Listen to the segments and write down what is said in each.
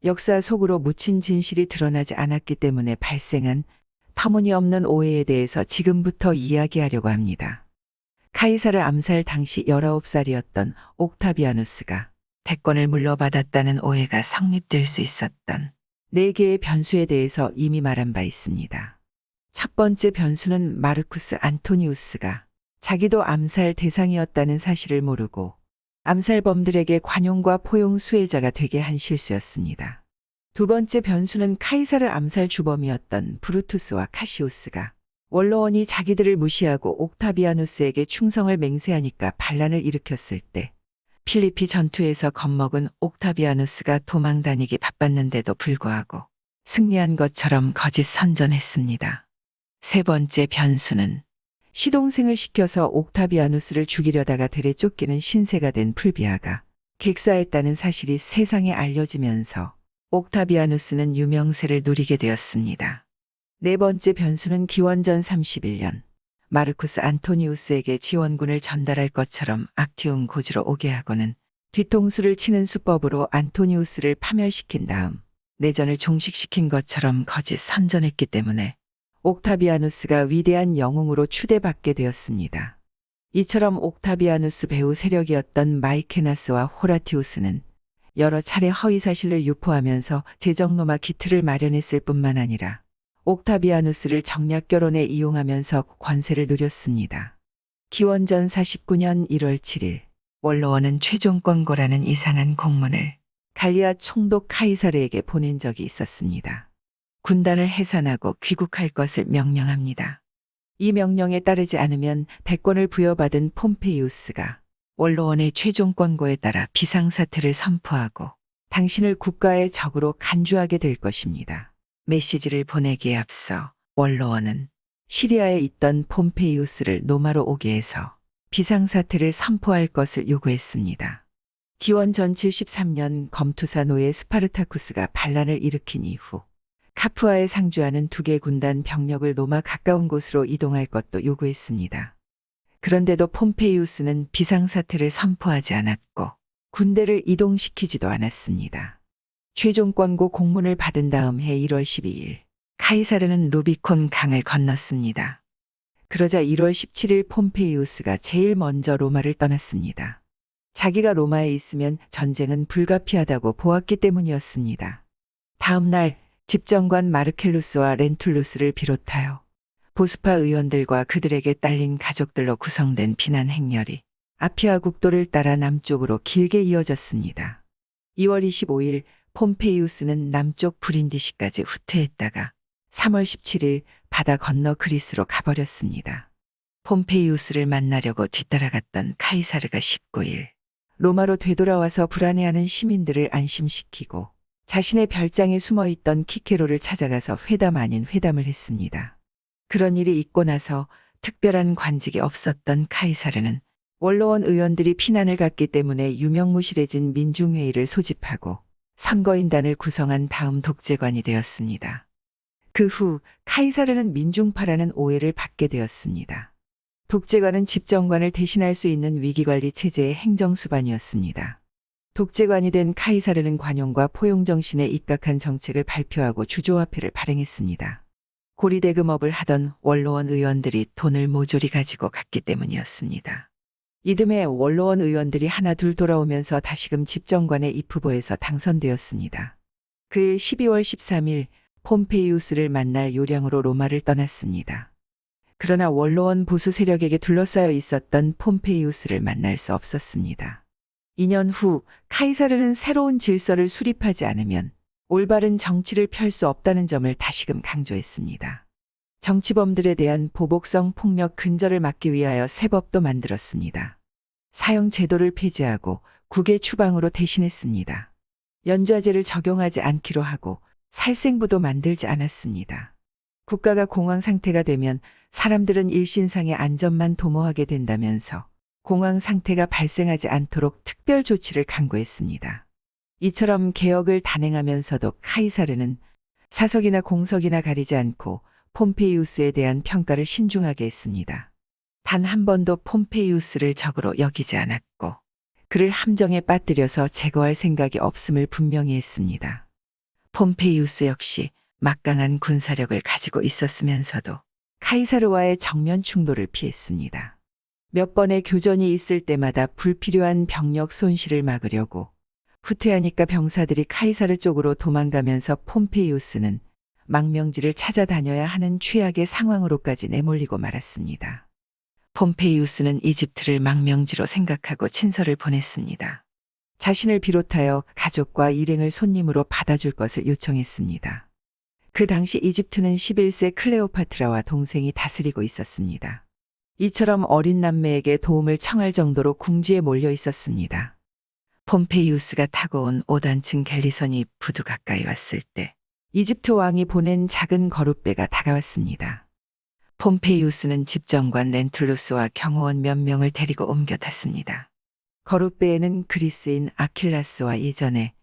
역사 속으로 묻힌 진실이 드러나지 않았기 때문에 발생한 터무니없는 오해에 대해서 지금부터 이야기하려고 합니다. 카이사르 암살 당시 19살이었던 옥타비아누스가 대권을 물려받았다는 오해가 성립될 수 있었던 4개의 변수에 대해서 이미 말한 바 있습니다. 첫 번째 변수는 마르쿠스 안토니우스가 자기도 암살 대상이었다는 사실을 모르고 암살범들에게 관용과 포용 수혜자가 되게 한 실수였습니다. 두 번째 변수는 카이사르 암살 주범이었던 브루투스와 카시우스가 원로원이 자기들을 무시하고 옥타비아누스에게 충성을 맹세하니까 반란을 일으켰을 때 필리피 전투에서 겁먹은 옥타비아누스가 도망다니기 바빴는데도 불구하고 승리한 것처럼 거짓 선전했습니다. 세 번째 변수는 시동생을 시켜서 옥타비아누스를 죽이려다가 들에 쫓기는 신세가 된 풀비아가 객사했다는 사실이 세상에 알려지면서 옥타비아누스는 유명세를 누리게 되었습니다. 네 번째 변수는 기원전 31년 마르쿠스 안토니우스에게 지원군을 전달할 것처럼 악티움 고지로 오게 하고는 뒤통수를 치는 수법으로 안토니우스를 파멸시킨 다음 내전을 종식시킨 것처럼 거짓 선전했기 때문에 옥타비아누스가 위대한 영웅으로 추대받게 되었습니다. 이처럼 옥타비아누스 배후 세력이었던 마이케나스와 호라티우스는 여러 차례 허위사실을 유포하면서 제정노마 기틀을 마련했을 뿐만 아니라 옥타비아누스를 정략 결혼에 이용하면서 권세를 누렸습니다. 기원전 49년 1월 7일 원로원은 최종 권고라는 이상한 공문을 갈리아 총독 카이사르에게 보낸 적이 있었습니다. 군단을 해산하고 귀국할 것을 명령합니다. 이 명령에 따르지 않으면 대권을 부여받은 폼페이우스가 원로원의 최종 권고에 따라 비상사태를 선포하고 당신을 국가의 적으로 간주하게 될 것입니다. 메시지를 보내기에 앞서 원로원은 시리아에 있던 폼페이우스를 노마로 오게 해서 비상사태를 선포할 것을 요구했습니다. 기원전 73년 검투사 노예 스파르타쿠스가 반란을 일으킨 이후 카푸아에 상주하는 2개 군단 병력을 노마 가까운 곳으로 이동할 것도 요구했습니다. 그런데도 폼페이우스는 비상사태를 선포하지 않았고 군대를 이동시키지도 않았습니다. 최종 권고 공문을 받은 다음 해 1월 12일 카이사르는 루비콘 강을 건넜습니다. 그러자 1월 17일 폼페이우스가 제일 먼저 로마를 떠났습니다. 자기가 로마에 있으면 전쟁은 불가피하다고 보았기 때문이었습니다. 다음 날 집정관 마르켈루스와 렌툴루스를 비롯하여 보스파 의원들과 그들에게 딸린 가족들로 구성된 비난 행렬이 아피아 국도를 따라 남쪽으로 길게 이어졌습니다. 2월 25일 폼페이우스는 남쪽 브린디시까지 후퇴했다가 3월 17일 바다 건너 그리스로 가버렸습니다. 폼페이우스를 만나려고 뒤따라갔던 카이사르가 19일 로마로 되돌아와서 불안해하는 시민들을 안심시키고 자신의 별장에 숨어있던 키케로를 찾아가서 회담 아닌 회담을 했습니다. 그런 일이 있고 나서 특별한 관직이 없었던 카이사르는 원로원 의원들이 피난을 갔기 때문에 유명무실해진 민중회의를 소집하고 선거인단을 구성한 다음 독재관이 되었습니다. 그 후 카이사르는 민중파라는 오해를 받게 되었습니다. 독재관은 집정관을 대신할 수 있는 위기관리 체제의 행정수반이었습니다. 독재관이 된 카이사르는 관용과 포용 정신에 입각한 정책을 발표하고 주조화폐를 발행했습니다. 고리대금업을 하던 원로원 의원들이 돈을 모조리 가지고 갔기 때문이었습니다. 이듬해 원로원 의원들이 하나둘 돌아오면서 다시금 집정관의 입후보에서 당선되었습니다. 그해 12월 13일 폼페이우스를 만날 요량으로 로마를 떠났습니다. 그러나 원로원 보수 세력에게 둘러싸여 있었던 폼페이우스를 만날 수 없었습니다. 2년 후 카이사르는 새로운 질서를 수립하지 않으면 올바른 정치를 펼 수 없다는 점을 다시금 강조했습니다. 정치범들에 대한 보복성 폭력 근절을 막기 위하여 새 법도 만들었습니다. 사형 제도를 폐지하고 국외 추방으로 대신했습니다. 연좌제를 적용하지 않기로 하고 살생부도 만들지 않았습니다. 국가가 공황 상태가 되면 사람들은 일신상의 안전만 도모하게 된다면서 공황 상태가 발생하지 않도록 특별 조치를 강구했습니다. 이처럼 개혁을 단행하면서도 카이사르는 사석이나 공석이나 가리지 않고 폼페이우스에 대한 평가를 신중하게 했습니다. 단 한 번도 폼페이우스를 적으로 여기지 않았고 그를 함정에 빠뜨려서 제거할 생각이 없음을 분명히 했습니다. 폼페이우스 역시 막강한 군사력을 가지고 있었으면서도 카이사르와의 정면 충돌을 피했습니다. 몇 번의 교전이 있을 때마다 불필요한 병력 손실을 막으려고 후퇴하니까 병사들이 카이사르 쪽으로 도망가면서 폼페이우스는 망명지를 찾아다녀야 하는 최악의 상황으로까지 내몰리고 말았습니다. 폼페이우스는 이집트를 망명지로 생각하고 친서를 보냈습니다. 자신을 비롯하여 가족과 일행을 손님으로 받아줄 것을 요청했습니다. 그 당시 이집트는 11세 클레오파트라와 동생이 다스리고 있었습니다. 이처럼 어린 남매에게 도움을 청할 정도로 궁지에 몰려 있었습니다. 폼페이우스가 타고 온 5단층 갤리선이 부두 가까이 왔을 때 이집트 왕이 보낸 작은 거룻배가 다가왔습니다. 폼페이우스는 집정관 렌툴루스와 경호원 몇 명을 데리고 옮겨 탔습니다. 거룻배에는 그리스인 아킬라스와 예전에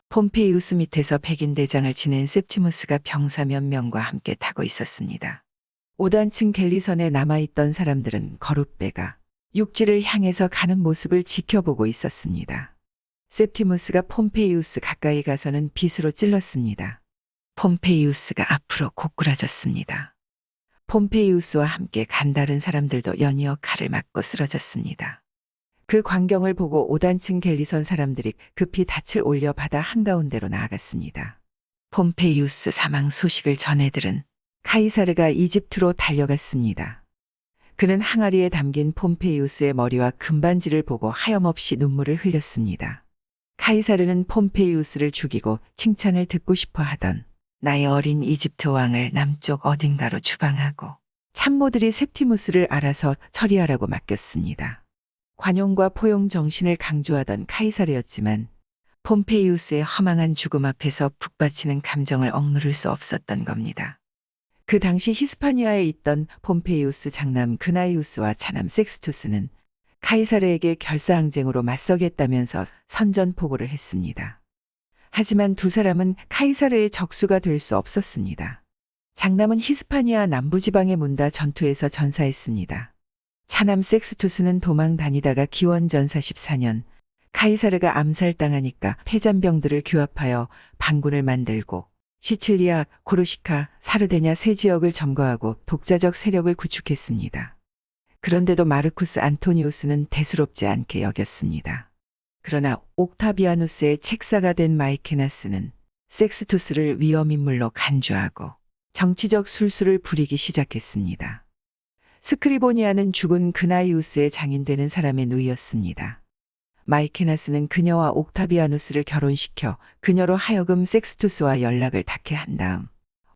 폼페이우스 밑에서 백인 대장을 지낸 셉티무스가 병사 몇 명과 함께 타고 있었습니다. 5단층 갤리선에 남아있던 사람들은 거룻배가 육지를 향해서 가는 모습을 지켜보고 있었습니다. 셉티무스가 폼페이우스 가까이 가서는 빗으로 찔렀습니다. 폼페이우스가 앞으로 고꾸라졌습니다. 폼페이우스와 함께 간다른 사람들도 연이어 칼을 맞고 쓰러졌습니다. 그 광경을 보고 5단층 갤리선 사람들이 급히 닻을 올려 바다 한가운데로 나아갔습니다. 폼페이우스 사망 소식을 전해 들은 카이사르가 이집트로 달려갔습니다. 그는 항아리에 담긴 폼페이우스의 머리와 금반지를 보고 하염없이 눈물을 흘렸습니다. 카이사르는 폼페이우스를 죽이고 칭찬을 듣고 싶어 하던 나의 어린 이집트 왕을 남쪽 어딘가로 추방하고 참모들이 셉티무스를 알아서 처리하라고 맡겼습니다. 관용과 포용 정신을 강조하던 카이사르였지만 폼페이우스의 허망한 죽음 앞에서 북받치는 감정을 억누를 수 없었던 겁니다. 그 당시 히스파니아에 있던 폼페이우스 장남 그나이우스와 차남 섹스투스는 카이사르에게 결사항쟁으로 맞서겠다면서 선전포고를 했습니다. 하지만 두 사람은 카이사르의 적수가 될 수 없었습니다. 장남은 히스파니아 남부지방에 문다 전투에서 전사했습니다. 차남 섹스투스는 도망 다니다가 기원전사 14년 카이사르가 암살당하니까 패잔병들을 규합하여 반군을 만들고 시칠리아, 코르시카, 사르데냐 세 지역을 점거하고 독자적 세력을 구축했습니다. 그런데도 마르쿠스 안토니우스는 대수롭지 않게 여겼습니다. 그러나 옥타비아누스의 책사가 된 마이케나스는 섹스투스를 위험인물로 간주하고 정치적 술수를 부리기 시작했습니다. 스크리보니아는 죽은 그나이우스의 장인 되는 사람의 누이였습니다. 마이케나스는 그녀와 옥타비아누스를 결혼시켜 그녀로 하여금 섹스투스와 연락을 닿게 한 다음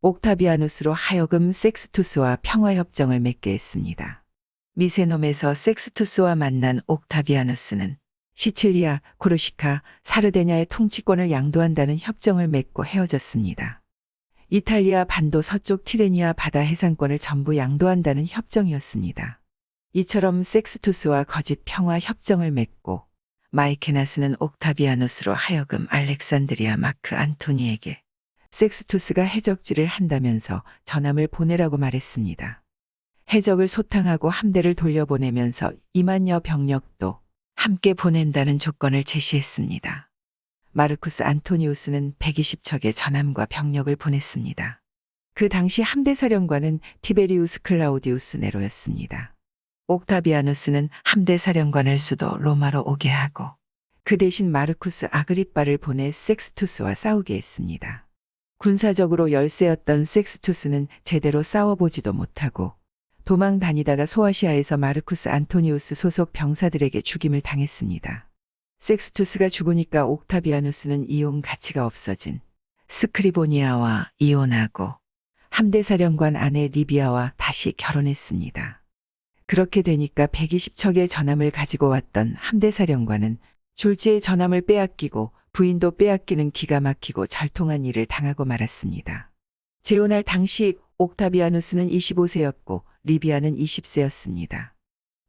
옥타비아누스로 하여금 섹스투스와 평화협정을 맺게 했습니다. 미세놈에서 섹스투스와 만난 옥타비아누스는 시칠리아, 코르시카, 사르데냐의 통치권을 양도한다는 협정을 맺고 헤어졌습니다. 이탈리아 반도 서쪽 티레니아 바다 해상권을 전부 양도한다는 협정이었습니다. 이처럼 섹스투스와 거짓 평화 협정을 맺고 마이케나스는 옥타비아누스로 하여금 알렉산드리아 마크 안토니에게 섹스투스가 해적질을 한다면서 전함을 보내라고 말했습니다. 해적을 소탕하고 함대를 돌려보내면서 2만여 병력도 함께 보낸다는 조건을 제시했습니다. 마르쿠스 안토니우스는 120척의 전함과 병력을 보냈습니다. 그 당시 함대사령관은 티베리우스 클라우디우스 네로였습니다. 옥타비아누스는 함대사령관을 수도 로마로 오게 하고 그 대신 마르쿠스 아그리빠를 보내 섹스투스와 싸우게 했습니다. 군사적으로 열세였던 섹스투스는 제대로 싸워보지도 못하고 도망 다니다가 소아시아에서 마르쿠스 안토니우스 소속 병사들에게 죽임을 당했습니다. 섹스투스가 죽으니까 옥타비아누스는 이용 가치가 없어진 스크리보니아와 이혼하고 함대사령관 아내 리비아와 다시 결혼했습니다. 그렇게 되니까 120척의 전함을 가지고 왔던 함대사령관은 졸지의 전함을 빼앗기고 부인도 빼앗기는 기가 막히고 절통한 일을 당하고 말았습니다. 재혼할 당시 옥타비아누스는 25세였고 리비아는 20세였습니다.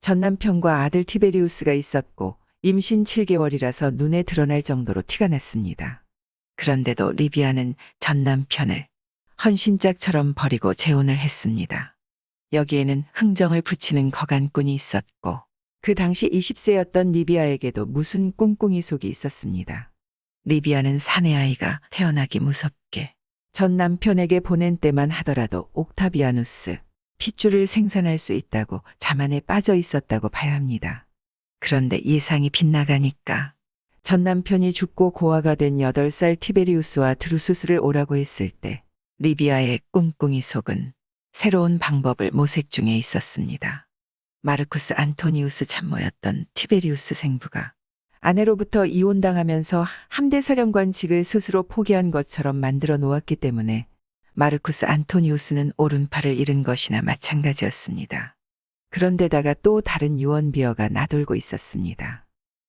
전남편과 아들 티베리우스가 있었고 임신 7개월이라서 눈에 드러날 정도로 티가 났습니다. 그런데도 리비아는 전 남편을 헌신짝처럼 버리고 재혼을 했습니다. 여기에는 흥정을 붙이는 거간꾼이 있었고 그 당시 20세였던 리비아에게도 무슨 꿍꿍이 속이 있었습니다. 리비아는 사내 아이가 태어나기 무섭게 전 남편에게 보낸 때만 하더라도 옥타비아누스, 핏줄을 생산할 수 있다고 자만에 빠져 있었다고 봐야 합니다. 그런데 예상이 빗나가니까 전 남편이 죽고 고아가 된 8살 티베리우스와 드루수스를 오라고 했을 때 리비아의 꿍꿍이 속은 새로운 방법을 모색 중에 있었습니다. 마르쿠스 안토니우스 참모였던 티베리우스 생부가 아내로부터 이혼당하면서 함대 사령관직을 스스로 포기한 것처럼 만들어 놓았기 때문에 마르쿠스 안토니우스는 오른팔을 잃은 것이나 마찬가지였습니다. 그런데다가 또 다른 유언비어가 나돌고 있었습니다.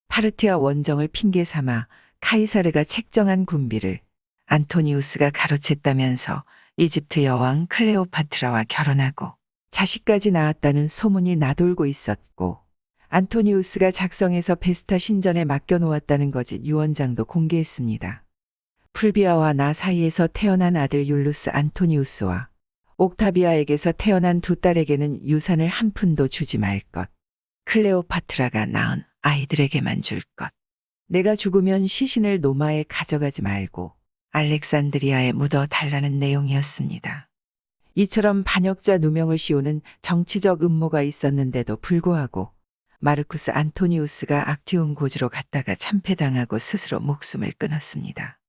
파르티아 원정을 핑계 삼아 카이사르가 책정한 군비를 안토니우스가 가로챘다면서 이집트 여왕 클레오파트라와 결혼하고 자식까지 낳았다는 소문이 나돌고 있었고, 안토니우스가 작성해서 베스타 신전에 맡겨놓았다는 거짓 유언장도 공개했습니다. 풀비아와 나 사이에서 태어난 아들 율루스 안토니우스와 옥타비아에게서 태어난 두 딸에게는 유산을 한 푼도 주지 말 것. 클레오파트라가 낳은 아이들에게만 줄 것. 내가 죽으면 시신을 노마에 가져가지 말고 알렉산드리아에 묻어 달라는 내용이었습니다. 이처럼 반역자 누명을 씌우는 정치적 음모가 있었는데도 불구하고 마르쿠스 안토니우스가 악티움 고주로 갔다가 참패당하고 스스로 목숨을 끊었습니다.